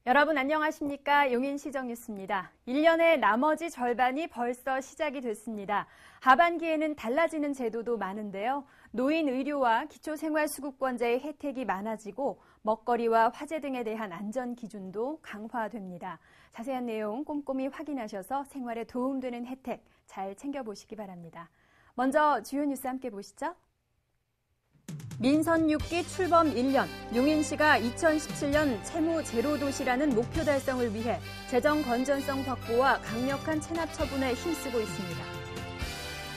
여러분 안녕하십니까? 용인시정뉴스입니다. 1년의 나머지 절반이 벌써 시작이 됐습니다. 하반기에는 달라지는 제도도 많은데요. 노인 의료와 기초생활수급권자의 혜택이 많아지고 먹거리와 화재 등에 대한 안전 기준도 강화됩니다. 자세한 내용 꼼꼼히 확인하셔서 생활에 도움되는 혜택 잘 챙겨보시기 바랍니다. 먼저 주요 뉴스 함께 보시죠. 민선 6기 출범 1년, 용인시가 2017년 채무 제로 도시라는 목표 달성을 위해 재정 건전성 확보와 강력한 체납 처분에 힘쓰고 있습니다.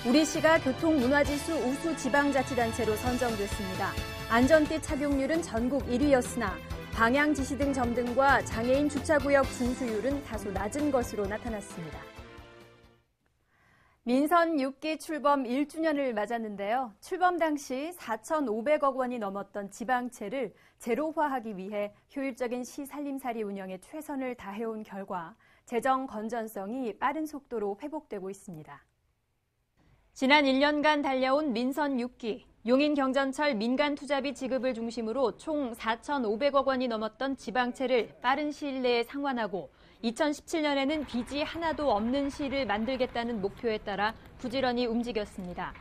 우리시가 교통문화지수 우수 지방자치단체로 선정됐습니다. 안전띠 착용률은 전국 1위였으나 방향 지시등 점등과 장애인 주차구역 준수율은 다소 낮은 것으로 나타났습니다. 민선 6기 출범 1주년을 맞았는데요. 출범 당시 4,500억 원이 넘었던 지방채를 제로화하기 위해 효율적인 시 살림살이 운영에 최선을 다해온 결과 재정 건전성이 빠른 속도로 회복되고 있습니다. 지난 1년간 달려온 민선 6기, 용인경전철 민간투자비 지급을 중심으로 총 4,500억 원이 넘었던 지방채를 빠른 시일 내에 상환하고 2017년에는 빚이 하나도 없는 시를 만들겠다는 목표에 따라 부지런히 움직였습니다.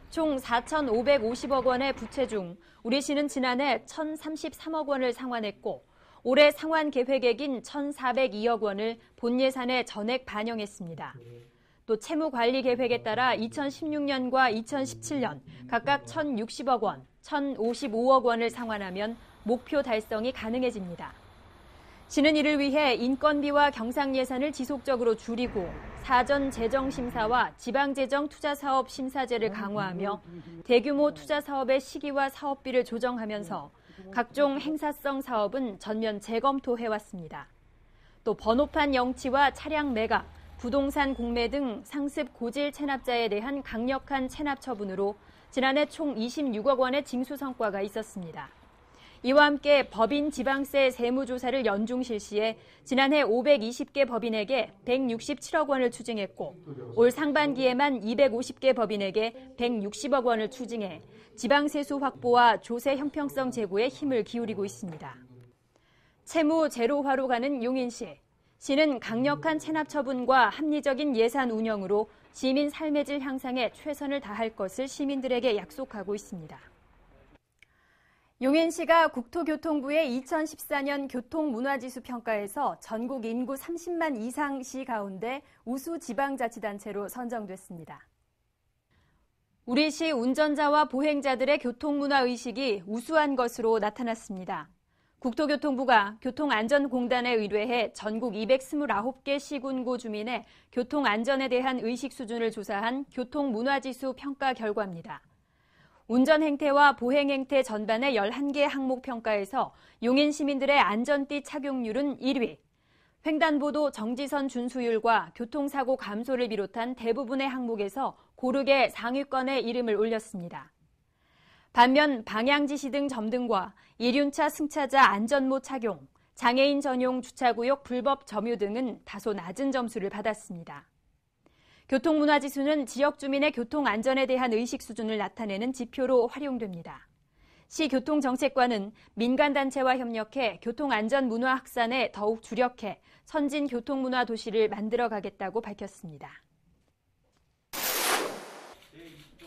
총 4,550억 원의 부채 중 우리시는 지난해 1,033억 원을 상환했고 올해 상환 계획액인 1,402억 원을 본 예산에 전액 반영했습니다. 또 채무관리 계획에 따라 2016년과 2017년 각각 1,060억 원, 1,055억 원을 상환하면 목표 달성이 가능해집니다. 시는 이를 위해 인건비와 경상 예산을 지속적으로 줄이고 사전 재정 심사와 지방재정 투자사업 심사제를 강화하며 대규모 투자 사업의 시기와 사업비를 조정하면서 각종 행사성 사업은 전면 재검토해왔습니다. 또 번호판 영치와 차량 매각, 부동산 공매 등 상습 고질 체납자에 대한 강력한 체납 처분으로 지난해 총 26억 원의 징수 성과가 있었습니다. 이와 함께 법인 지방세 세무조사를 연중 실시해 지난해 520개 법인에게 167억 원을 추징했고 올 상반기에만 250개 법인에게 160억 원을 추징해 지방세수 확보와 조세 형평성 제고에 힘을 기울이고 있습니다. 채무 제로화로 가는 용인시. 시는 강력한 체납 처분과 합리적인 예산 운영으로 시민 삶의 질 향상에 최선을 다할 것을 시민들에게 약속하고 있습니다. 용인시가 국토교통부의 2014년 교통문화지수 평가에서 전국 인구 30만 이상 시 가운데 우수 지방자치단체로 선정됐습니다. 우리시 운전자와 보행자들의 교통문화의식이 우수한 것으로 나타났습니다. 국토교통부가 교통안전공단에 의뢰해 전국 229개 시군구 주민의 교통안전에 대한 의식 수준을 조사한 교통문화지수 평가 결과입니다. 운전행태와 보행행태 전반의 11개 항목 평가에서 용인 시민들의 안전띠 착용률은 1위, 횡단보도 정지선 준수율과 교통사고 감소를 비롯한 대부분의 항목에서 고르게 상위권에 이름을 올렸습니다. 반면 방향지시 등 점등과 이륜차 승차자 안전모 착용, 장애인 전용 주차구역 불법 점유 등은 다소 낮은 점수를 받았습니다. 교통문화지수는 지역 주민의 교통안전에 대한 의식 수준을 나타내는 지표로 활용됩니다. 시 교통정책관은 민간단체와 협력해 교통안전 문화 확산에 더욱 주력해 선진 교통문화 도시를 만들어가겠다고 밝혔습니다.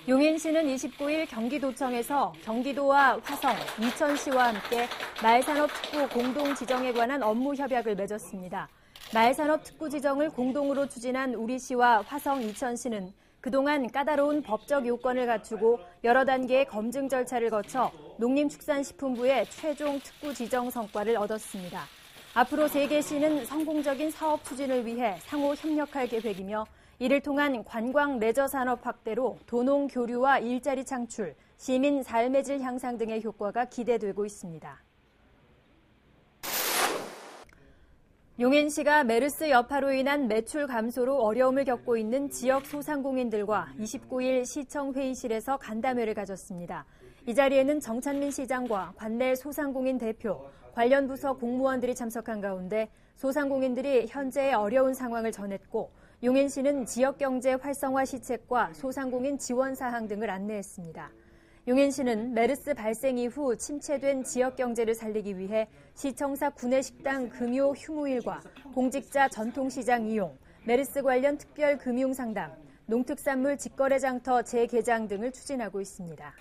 용인시는 29일 경기도청에서 경기도와 화성, 이천시와 함께 말산업특구 공동지정에 관한 업무 협약을 맺었습니다. 말산업특구 지정을 공동으로 추진한 우리시와 화성, 이천시는 그동안 까다로운 법적 요건을 갖추고 여러 단계의 검증 절차를 거쳐 농림축산식품부의 최종 특구 지정 성과를 얻었습니다. 앞으로 3개 시는 성공적인 사업 추진을 위해 상호 협력할 계획이며 이를 통한 관광 레저 산업 확대로 도농 교류와 일자리 창출, 시민 삶의 질 향상 등의 효과가 기대되고 있습니다. 용인시가 메르스 여파로 인한 매출 감소로 어려움을 겪고 있는 지역 소상공인들과 29일 시청 회의실에서 간담회를 가졌습니다. 이 자리에는 정찬민 시장과 관내 소상공인 대표, 관련 부서 공무원들이 참석한 가운데 소상공인들이 현재의 어려운 상황을 전했고 용인시는 지역경제 활성화 시책과 소상공인 지원 사항 등을 안내했습니다. 용인시는 메르스 발생 이후 침체된 지역 경제를 살리기 위해 시청사 구내식당 금요 휴무일과 공직자 전통시장 이용, 메르스 관련 특별 금융상담, 농특산물 직거래 장터 재개장 등을 추진하고 있습니다.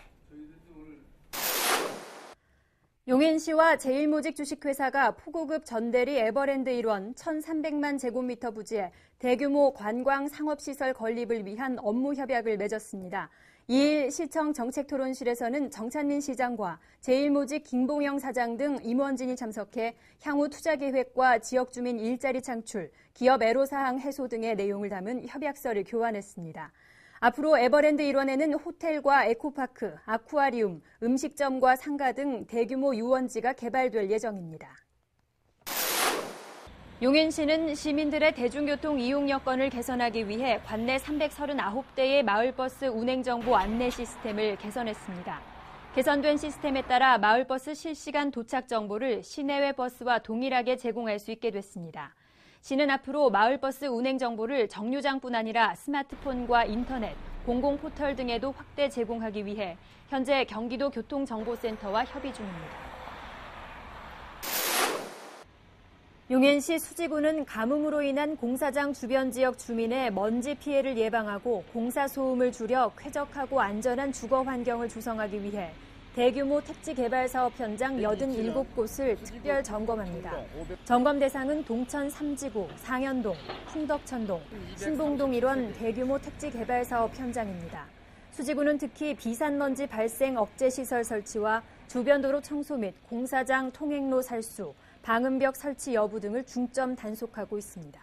용인시와 제일모직 주식회사가 포고급 전대리 에버랜드 일원 1,300만 제곱미터 부지에 대규모 관광 상업시설 건립을 위한 업무 협약을 맺었습니다. 2일 시청 정책토론실에서는 정찬민 시장과 제일모직 김봉영 사장 등 임원진이 참석해 향후 투자 계획과 지역 주민 일자리 창출, 기업 애로사항 해소 등의 내용을 담은 협약서를 교환했습니다. 앞으로 에버랜드 일원에는 호텔과 에코파크, 아쿠아리움, 음식점과 상가 등 대규모 유원지가 개발될 예정입니다. 용인시는 시민들의 대중교통 이용 여건을 개선하기 위해 관내 339대의 마을버스 운행정보 안내 시스템을 개선했습니다. 개선된 시스템에 따라 마을버스 실시간 도착 정보를 시내외 버스와 동일하게 제공할 수 있게 됐습니다. 시는 앞으로 마을버스 운행 정보를 정류장뿐 아니라 스마트폰과 인터넷, 공공포털 등에도 확대 제공하기 위해 현재 경기도 교통정보센터와 협의 중입니다. 용인시 수지구는 가뭄으로 인한 공사장 주변 지역 주민의 먼지 피해를 예방하고 공사 소음을 줄여 쾌적하고 안전한 주거 환경을 조성하기 위해 대규모 택지 개발 사업 현장 87곳을 특별 점검합니다. 점검 대상은 동천 3지구, 상현동, 풍덕천동, 신봉동 일원 대규모 택지 개발 사업 현장입니다. 수지구는 특히 비산먼지 발생 억제 시설 설치와 주변 도로 청소 및 공사장 통행로 살수, 방음벽 설치 여부 등을 중점 단속하고 있습니다.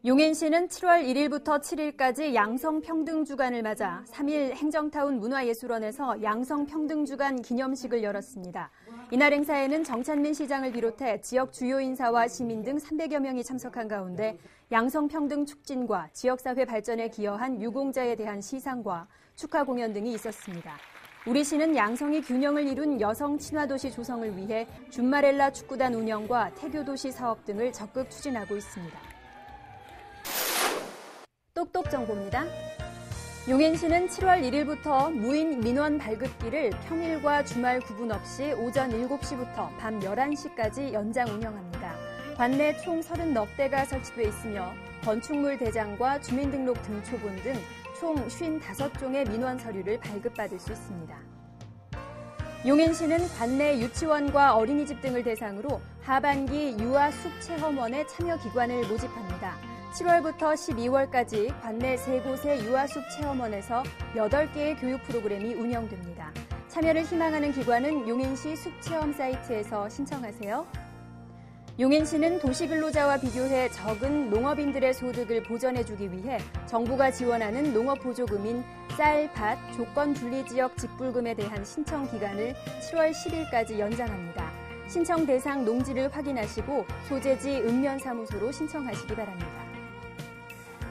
용인시는 7월 1일부터 7일까지 양성평등주간을 맞아 3일 행정타운 문화예술원에서 양성평등주간 기념식을 열었습니다. 이날 행사에는 정찬민 시장을 비롯해 지역 주요 인사와 시민 등 300여 명이 참석한 가운데 양성평등 촉진과 지역사회 발전에 기여한 유공자에 대한 시상과 축하 공연 등이 있었습니다. 우리 시는 양성이 균형을 이룬 여성 친화도시 조성을 위해 준마렐라 축구단 운영과 태교도시 사업 등을 적극 추진하고 있습니다. 똑똑 정보입니다. 용인시는 7월 1일부터 무인 민원 발급기를 평일과 주말 구분 없이 오전 7시부터 밤 11시까지 연장 운영합니다. 관내 총 30넉 대가 설치돼 있으며 건축물 대장과 주민등록 등초본 등 총 55종의 민원 서류를 발급받을 수 있습니다. 용인시는 관내 유치원과 어린이집 등을 대상으로 하반기 유아 숲 체험원에 참여 기관을 모집합니다. 7월부터 12월까지 관내 3곳의 유아숲 체험원에서 8개의 교육 프로그램이 운영됩니다. 참여를 희망하는 기관은 용인시 숲체험 사이트에서 신청하세요. 용인시는 도시근로자와 비교해 적은 농업인들의 소득을 보전해주기 위해 정부가 지원하는 농업보조금인 쌀, 밭, 조건분리지역 직불금에 대한 신청 기간을 7월 10일까지 연장합니다. 신청 대상 농지를 확인하시고 소재지 읍면사무소로 신청하시기 바랍니다.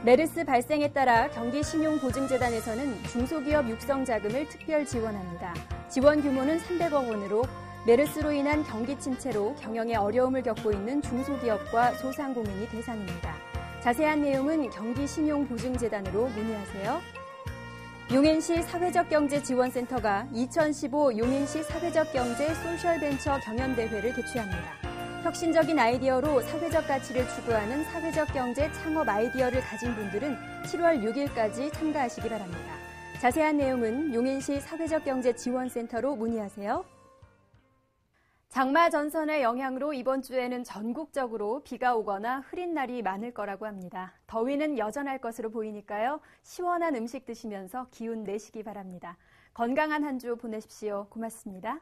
메르스 발생에 따라 경기신용보증재단에서는 중소기업 육성자금을 특별 지원합니다. 지원 규모는 300억 원으로 메르스로 인한 경기 침체로 경영에 어려움을 겪고 있는 중소기업과 소상공인이 대상입니다. 자세한 내용은 경기신용보증재단으로 문의하세요. 용인시 사회적경제지원센터가 2015 용인시 사회적경제 소셜벤처 경연대회를 개최합니다. 혁신적인 아이디어로 사회적 가치를 추구하는 사회적 경제 창업 아이디어를 가진 분들은 7월 6일까지 참가하시기 바랍니다. 자세한 내용은 용인시 사회적경제지원센터로 문의하세요. 장마 전선의 영향으로 이번 주에는 전국적으로 비가 오거나 흐린 날이 많을 거라고 합니다. 더위는 여전할 것으로 보이니까요. 시원한 음식 드시면서 기운 내시기 바랍니다. 건강한 한 주 보내십시오. 고맙습니다.